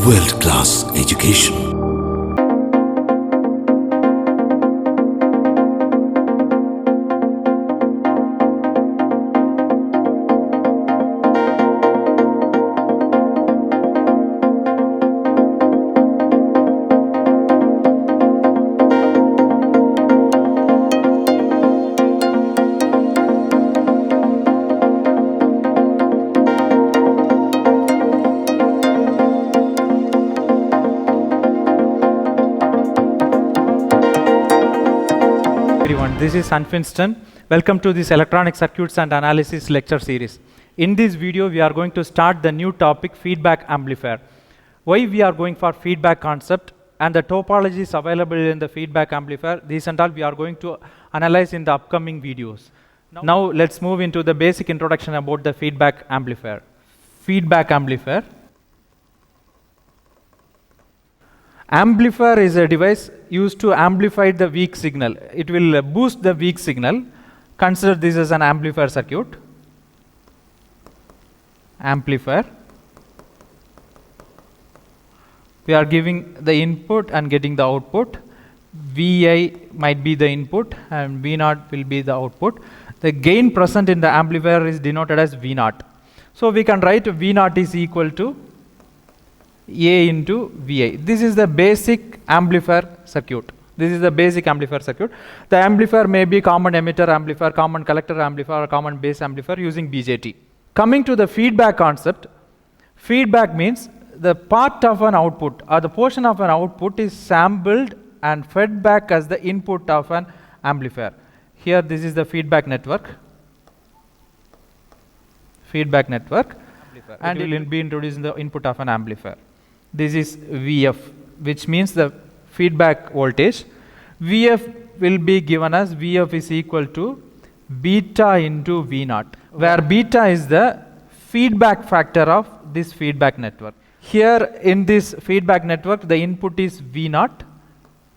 world-class education. Everyone, this is Sanfinston. Welcome to this Electronic Circuits and Analysis lecture series. In this video, we are going to start the new topic, feedback amplifier. Why we are going for feedback concept and the topologies available in the feedback amplifier, these and all we are going to analyze in the upcoming videos. Now let's move into the basic introduction about the feedback amplifier. Feedback amplifier. Amplifier is a device used to amplify the weak signal. It will boost the weak signal. Consider this as an amplifier circuit. Amplifier. We are giving the input and getting the output. Vi might be the input and V0 will be the output. The gain present in the amplifier is denoted as V0. So we can write V0 is equal to A into Vi. This is the basic amplifier circuit. This is the basic amplifier circuit. The amplifier may be common emitter amplifier, common collector amplifier, or common base amplifier using BJT. Coming to the feedback concept, feedback means the part of an output or the portion of an output is sampled and fed back as the input of an amplifier. Here this is the feedback network. Feedback network. And it will be introduced in the input of an amplifier. This is Vf, which means the feedback voltage. Vf will be given as Vf is equal to beta into V0, where beta is the feedback factor of this feedback network. Here in this feedback network, the input is V0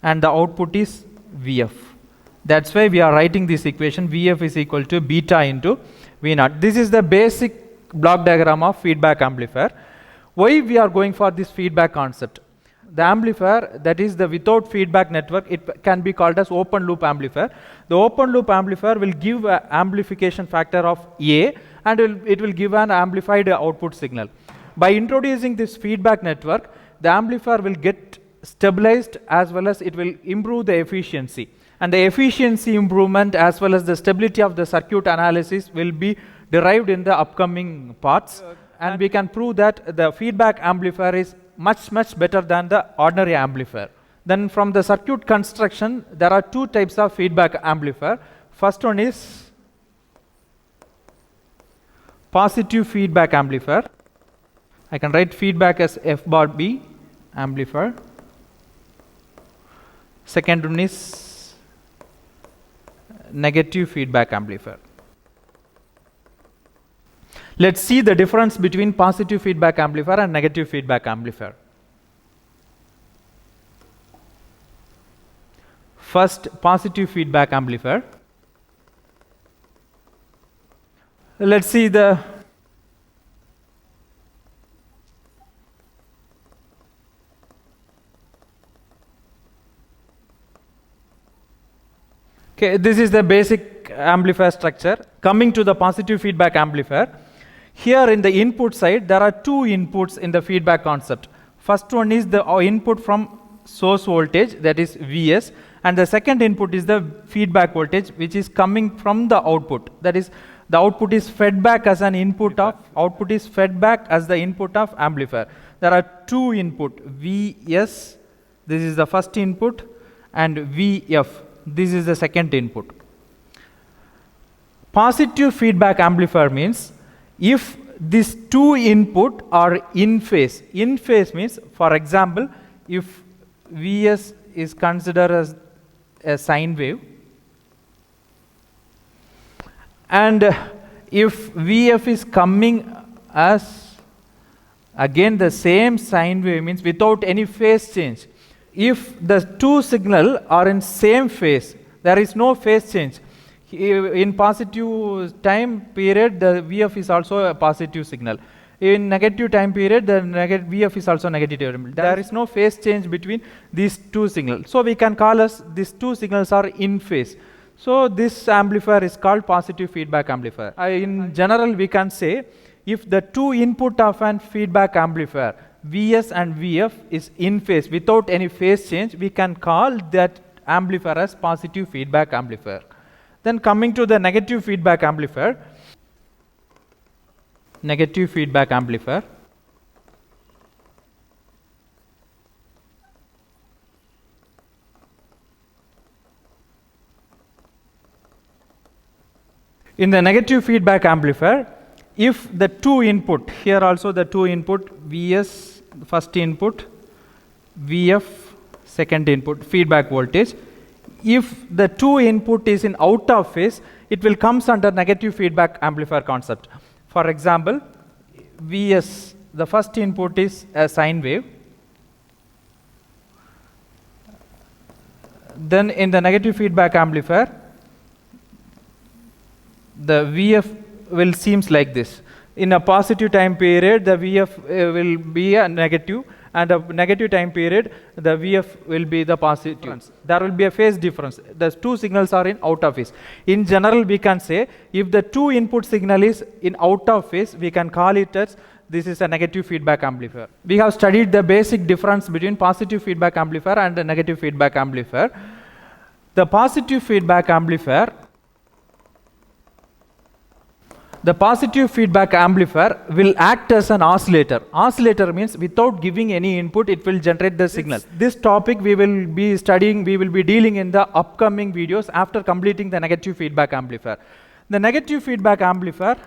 and the output is Vf. That's why we are writing this equation, Vf is equal to beta into V0. This is the basic block diagram of feedback amplifier. Why we are going for this feedback concept? The amplifier, that is the without feedback network, it can be called as open loop amplifier. The open loop amplifier will give an amplification factor of A and it will give an amplified output signal. By introducing this feedback network, the amplifier will get stabilized as well as it will improve the efficiency. And the efficiency improvement as well as the stability of the circuit analysis will be derived in the upcoming parts. And we can prove that the feedback amplifier is much better than the ordinary amplifier. Then from the circuit construction, there are two types of feedback amplifier. First one is positive feedback amplifier. I can write feedback as F bar B amplifier. Second one is negative feedback amplifier. Let's see the difference between positive feedback amplifier and negative feedback amplifier. First, positive feedback amplifier. Let's see the this is the basic amplifier structure. Coming to the positive feedback amplifier, here in the input side, there are two inputs in the feedback concept. First one is the input from source voltage, that is Vs, and the second input is the feedback voltage, which is coming from the output. That is, the output is fed back as an input of, output is fed back as the input of amplifier. There are two input, Vs, this is the first input, and Vf, this is the second input. Positive feedback amplifier means if these two input are in phase means, for example, if Vs is considered as a sine wave and if Vf is coming as again the same sine wave, means without any phase change. If the two signal are in same phase, there is no phase change. In positive time period, the Vf is also a positive signal. In negative time period, the VF is also negative. There is no phase change between these two signals. So we can call as these two signals are in phase. So this amplifier is called positive feedback amplifier. In general, we can say if the two input of an feedback amplifier, Vs and Vf, is in phase without any phase change, we can call that amplifier as positive feedback amplifier. Then coming to the negative feedback amplifier. Negative feedback amplifier. In the negative feedback amplifier, if the two input, here also the two input, Vs first input, Vf second input, feedback voltage, if the two input is in out of phase, it will comes under negative feedback amplifier concept. For example, Vs, the first input is a sine wave. Then in the negative feedback amplifier, the Vf will seems like this. In a positive time period, the Vf will be a negative, and a negative time period, the Vf will be the positive. There will be a phase difference. The two signals are in out of phase. In general, we can say if the two input signal is in out of phase, we can call it as this is a negative feedback amplifier. We have studied the basic difference between positive feedback amplifier and the negative feedback amplifier. The positive feedback amplifier, the positive feedback amplifier will act as an oscillator. Oscillator means without giving any input, it will generate the signal. This topic we will be studying, we will be dealing in the upcoming videos after completing the negative feedback amplifier. The negative feedback amplifier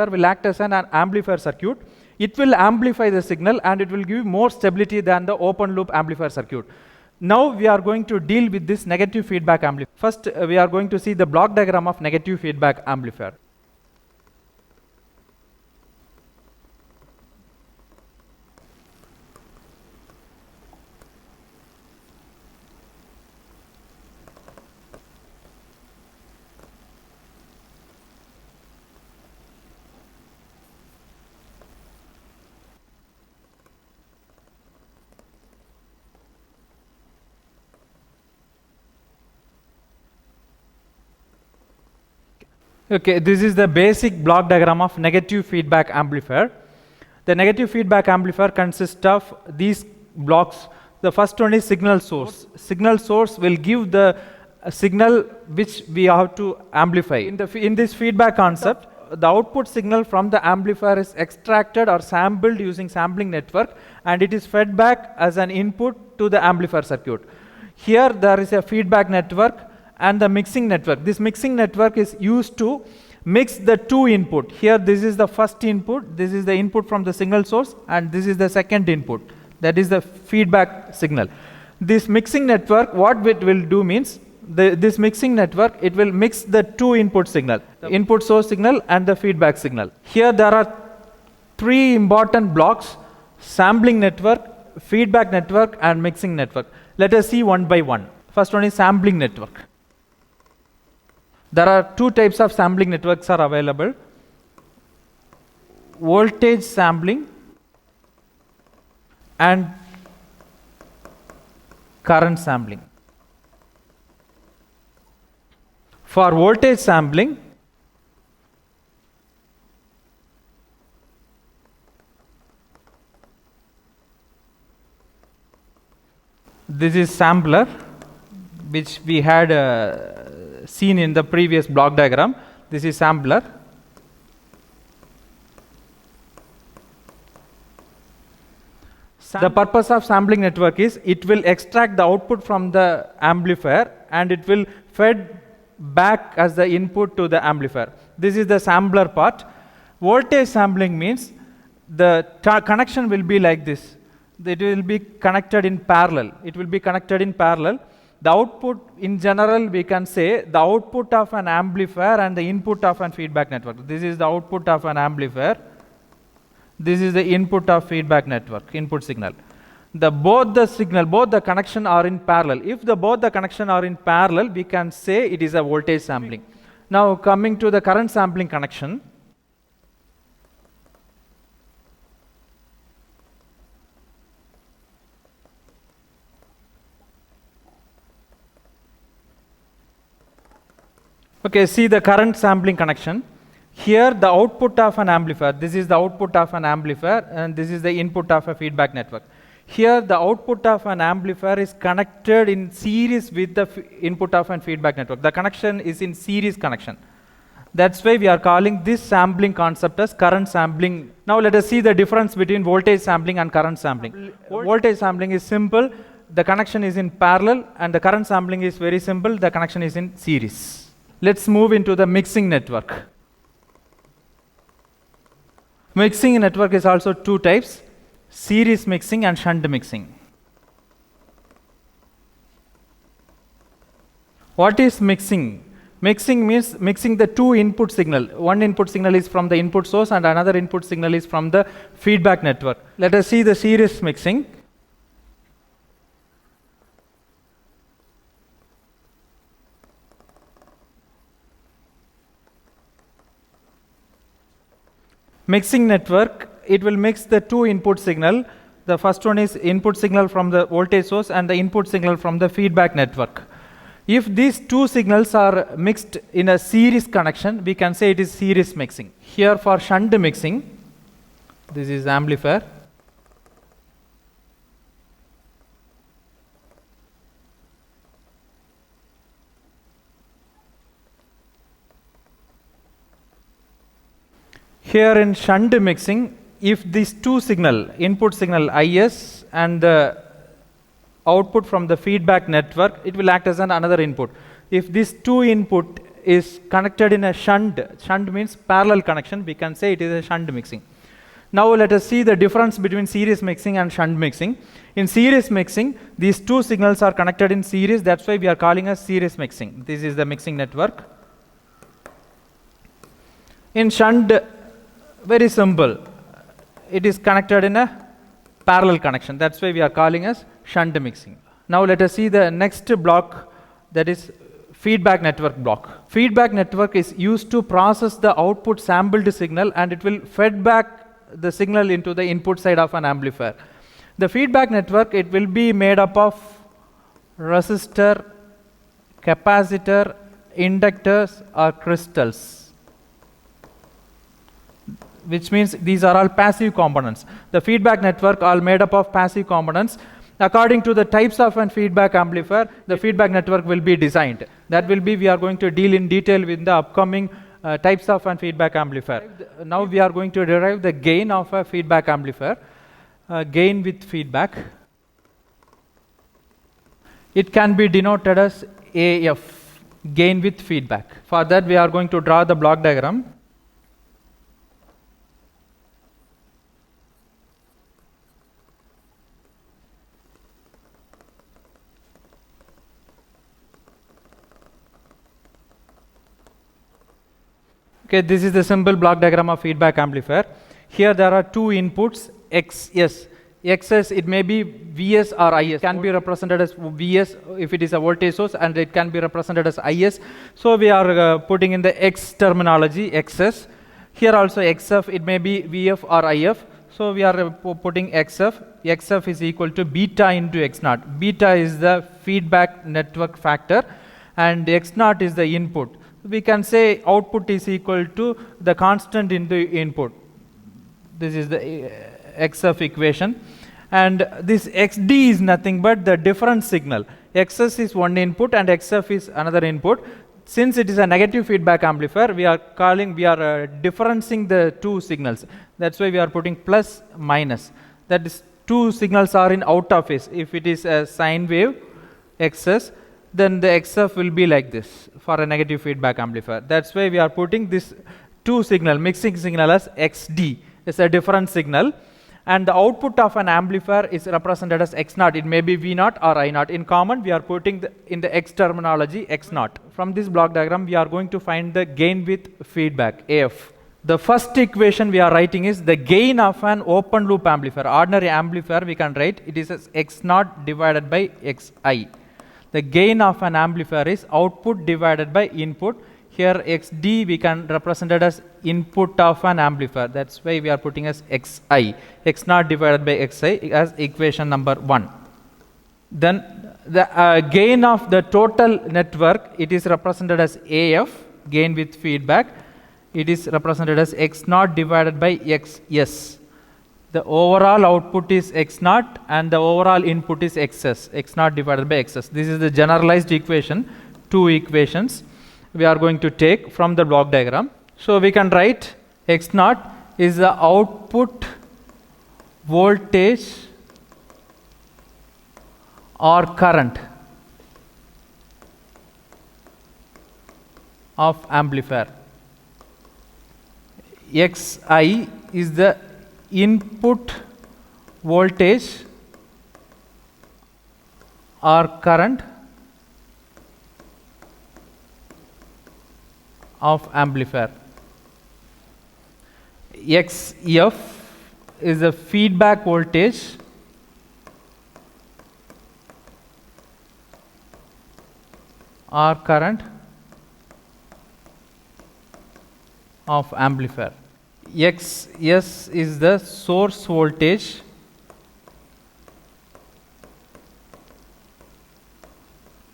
will act as an amplifier circuit. It will amplify the signal and it will give more stability than the open loop amplifier circuit. Now we are going to deal with this negative feedback amplifier. First, we are going to see the block diagram of negative feedback amplifier. Okay, this is the basic block diagram of negative feedback amplifier. The negative feedback amplifier consists of these blocks. The first one is signal source. Signal source will give the signal which we have to amplify. In this feedback concept, the output signal from the amplifier is extracted or sampled using sampling network, and it is fed back as an input to the amplifier circuit. Here there is a feedback network and the mixing network. This mixing network is used to mix the two input. Here this is the first input, this is the input from the signal source, and this is the second input, that is the feedback signal. This mixing network, what it will do means, this mixing network, it will mix the two input signal, the input source signal and the feedback signal. Here there are three important blocks: sampling network, feedback network and mixing network. Let us see one by one. First one is sampling network. There are two types of sampling networks are available: voltage sampling and current sampling. For voltage sampling, this is sampler, which we had seen in the previous block diagram. This is sampler. The purpose of sampling network is it will extract the output from the amplifier and it will fed back as the input to the amplifier. This is the sampler part. Voltage sampling means the connection will be like this. It will be connected in parallel. It will be connected in parallel. The output, in general, we can say the output of an amplifier and the input of a feedback network. This is the output of an amplifier. This is the input of feedback network, input signal. Both the connection are in parallel. If both the connection are in parallel, we can say it is a voltage sampling. Now coming to the current sampling connection. Okay, see the current sampling connection. Here the output of an amplifier, this is the output of an amplifier and this is the input of a feedback network. Here the output of an amplifier is connected in series with the input of a feedback network. The connection is in series connection. That's why we are calling this sampling concept as current sampling. Now let us see the difference between voltage sampling and current sampling. Voltage sampling is simple, the connection is in parallel, and the current sampling is very simple, the connection is in series. Let's move into the mixing network. Mixing network is also two types, series mixing and shunt mixing. What is mixing? Mixing means mixing the two input signal. One input signal is from the input source and another input signal is from the feedback network. Let us see the series mixing. Mixing network, it will mix the two input signal. The first one is input signal from the voltage source and the input signal from the feedback network. If these two signals are mixed in a series connection, we can say it is series mixing. Here for shunt mixing, this is amplifier. Here in shunt mixing, if these two signal, input signal IS and the output from the feedback network, it will act as another input. If this two input is connected in a shunt means parallel connection, we can say it is a shunt mixing. Now let us see the difference between series mixing and shunt mixing. In series mixing, these two signals are connected in series, that's why we are calling as series mixing. This is the mixing network. In shunt, very simple. It is connected in a parallel connection. That's why we are calling as shunt mixing. Now let us see the next block, that is feedback network block. Feedback network is used to process the output sampled signal and it will feed back the signal into the input side of an amplifier. The feedback network, it will be made up of resistor, capacitor, inductors or crystals, which means these are all passive components. The feedback network are made up of passive components. According to the types of a feedback amplifier, the feedback network will be designed. That will be, we are going to deal in detail with the upcoming types of a feedback amplifier. Now we are going to derive the gain of a feedback amplifier, gain with feedback. It can be denoted as AF, gain with feedback. For that we are going to draw the block diagram. Okay, this is the simple block diagram of feedback amplifier. Here there are two inputs, XS. XS, it may be Vs or Is. It can be represented as Vs if it is a voltage source, and it can be represented as Is. So we are putting in the X terminology, XS. Here also XF, it may be Vf or If. So we are putting XF. XF is equal to beta into X0. Beta is the feedback network factor and X0 is the input. We can say output is equal to the constant in the input. This is the XF equation, and this XD is nothing but the difference signal. XS is one input and XF is another input. Since it is a negative feedback amplifier, we are differencing the two signals. That's why we are putting plus minus. That is, two signals are in out of phase. If it is a sine wave XS, then the XF will be like this for a negative feedback amplifier. That's why we are putting this two signal, mixing signal as XD. It's a different signal, and the output of an amplifier is represented as X0. It may be V0 or I0. In common, we are putting in the X terminology X0. From this block diagram, we are going to find the gain with feedback, AF. The first equation we are writing is the gain of an open loop amplifier. Ordinary amplifier we can write it is as X0 divided by Xi. The gain of an amplifier is output divided by input. Here xd we can represent it as input of an amplifier. That's why we are putting as xi, x naught divided by xi as equation number 1. Then the gain of the total network, it is represented as AF, gain with feedback. It is represented as x naught divided by xs. The overall output is x naught and the overall input is xs, x naught divided by xs. This is the generalized equation, 2 equations we are going to take from the block diagram. So we can write x naught is the output voltage or current of amplifier. Xi is the input voltage or current of amplifier. Xf is the feedback voltage or current of amplifier. Xs is the source voltage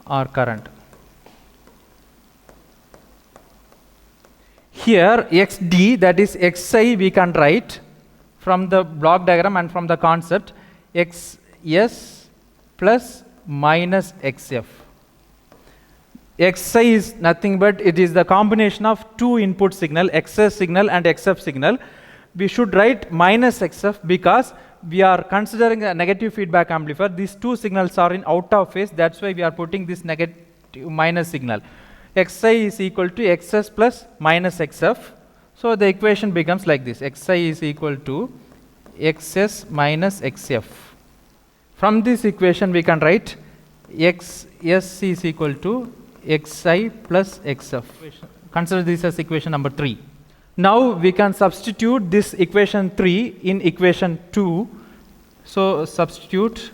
or current. Here xd, that is xi, we can write from the block diagram and from the concept xs plus minus xf. Xi is nothing but it is the combination of two input signal, xs signal and xf signal. We should write minus xf because we are considering a negative feedback amplifier. These two signals are in out of phase, that's why we are putting this negative minus signal. Xi is equal to xs plus minus xf. So the equation becomes like this: xi is equal to xs minus xf. From this equation we can write xs is equal to xi plus xf. Consider this as equation number 3. Now we can substitute this equation 3 in equation 2. So substitute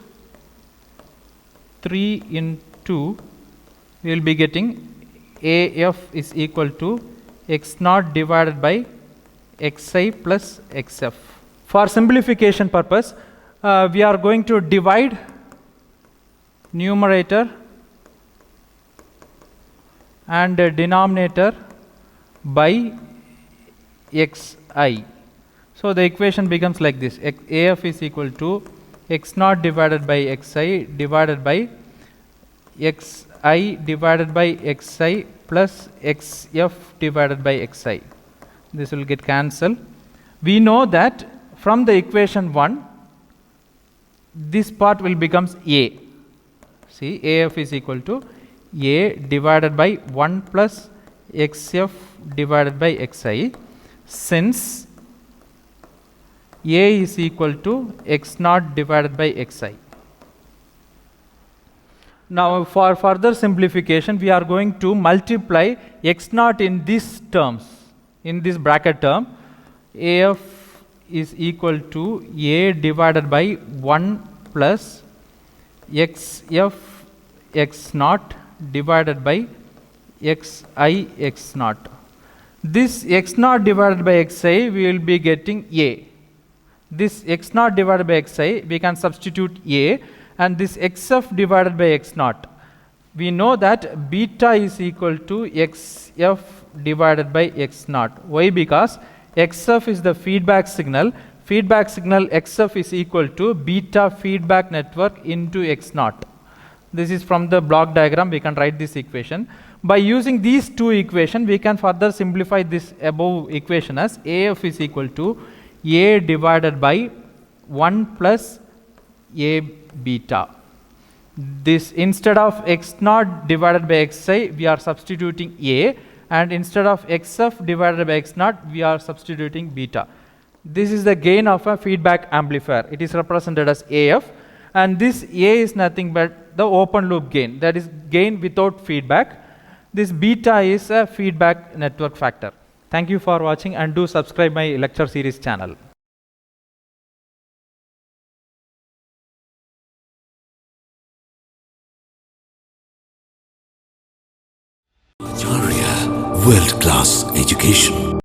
3 in 2, we will be getting AF is equal to x naught divided by xi plus xf. For simplification purpose, we are going to divide numerator and denominator by xi. So the equation becomes like this: AF is equal to x naught divided by xi divided by xi divided by xi plus xf divided by xi. This will get cancelled. We know that from the equation 1, this part will becomes A. See, AF is equal to A divided by 1 plus xf divided by xi, since A is equal to x naught divided by xi. Now for further simplification, we are going to multiply x naught in these terms, in this bracket term. AF is equal to A divided by 1 plus xf x naught divided by xi x naught. This x naught divided by xi, we will be getting A. This x naught divided by xi, we can substitute A, and this xf divided by x naught, we know that beta is equal to xf divided by x naught. Why? Because xf is the feedback signal. Feedback signal xf is equal to beta feedback network into x naught. This is from the block diagram, we can write this equation. By using these two equations, we can further simplify this above equation as AF is equal to A divided by 1 plus A beta. This, instead of x naught divided by xi, we are substituting A, and instead of xf divided by x naught, we are substituting beta. This is the gain of a feedback amplifier. It is represented as AF, and this A is nothing but the open loop gain, that is gain without feedback. This beta is a feedback network factor. Thank you for watching, and do subscribe my lecture series channel. Acharya world class education.